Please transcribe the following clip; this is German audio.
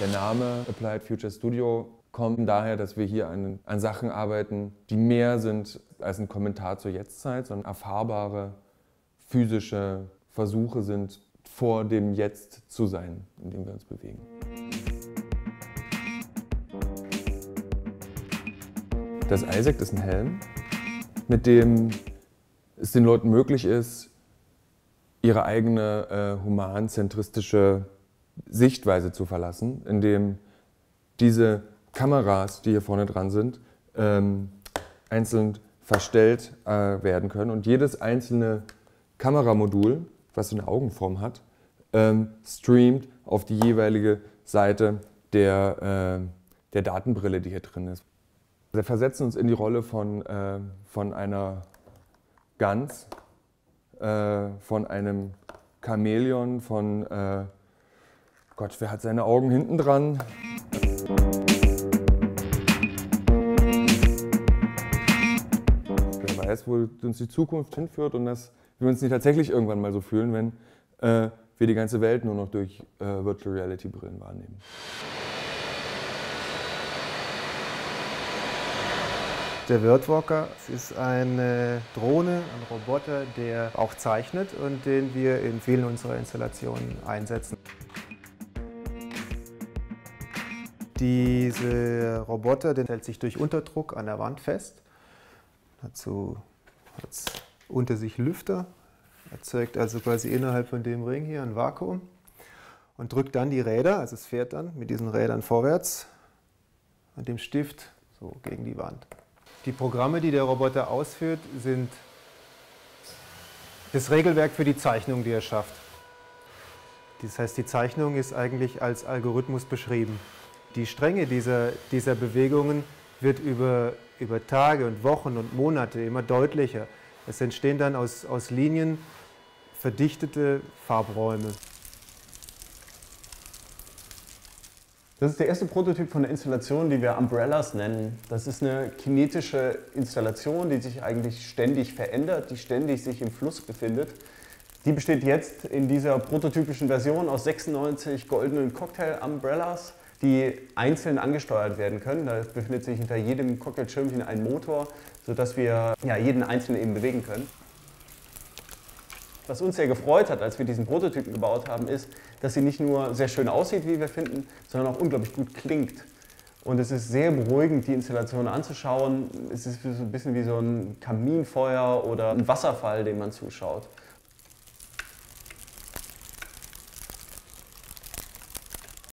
Der Name Applied Future Studio kommt daher, dass wir hier an Sachen arbeiten, die mehr sind als ein Kommentar zur Jetztzeit, sondern erfahrbare physische Versuche sind, vor dem Jetzt zu sein, in dem wir uns bewegen. Das Isaac ist ein Helm, mit dem es den Leuten möglich ist, ihre eigene humanzentristische Sichtweise zu verlassen, indem diese Kameras, die hier vorne dran sind, einzeln verstellt werden können und jedes einzelne Kameramodul, was so eine Augenform hat, streamt auf die jeweilige Seite der Datenbrille, die hier drin ist. Wir versetzen uns in die Rolle von einer Gans, von einem Chamäleon, von Gott, wer hat seine Augen hinten dran? Wer weiß, wo uns die Zukunft hinführt und dass wir uns nicht tatsächlich irgendwann mal so fühlen, wenn wir die ganze Welt nur noch durch Virtual Reality Brillen wahrnehmen. Der Worldwalker ist eine Drohne, ein Roboter, der auch zeichnet und den wir in vielen unserer Installationen einsetzen. Dieser Roboter, der hält sich durch Unterdruck an der Wand fest. Dazu hat es unter sich Lüfter, erzeugt also quasi innerhalb von dem Ring hier ein Vakuum und drückt dann die Räder, also es fährt dann mit diesen Rädern vorwärts und dem Stift so gegen die Wand. Die Programme, die der Roboter ausführt, sind das Regelwerk für die Zeichnung, die er schafft. Das heißt, die Zeichnung ist eigentlich als Algorithmus beschrieben. Die Strenge dieser Bewegungen wird über Tage und Wochen und Monate immer deutlicher. Es entstehen dann aus Linien verdichtete Farbräume. Das ist der erste Prototyp von der Installation, die wir Umbrellas nennen. Das ist eine kinetische Installation, die sich eigentlich ständig verändert, die ständig sich im Fluss befindet. Die besteht jetzt in dieser prototypischen Version aus 96 goldenen Cocktail-Umbrellas, die einzeln angesteuert werden können. Da befindet sich hinter jedem Cocktailschirmchen ein Motor, sodass wir jeden einzelnen eben bewegen können. Was uns sehr gefreut hat, als wir diesen Prototypen gebaut haben, ist, dass sie nicht nur sehr schön aussieht, wie wir finden, sondern auch unglaublich gut klingt. Und es ist sehr beruhigend, die Installation anzuschauen. Es ist so ein bisschen wie so ein Kaminfeuer oder ein Wasserfall, dem man zuschaut.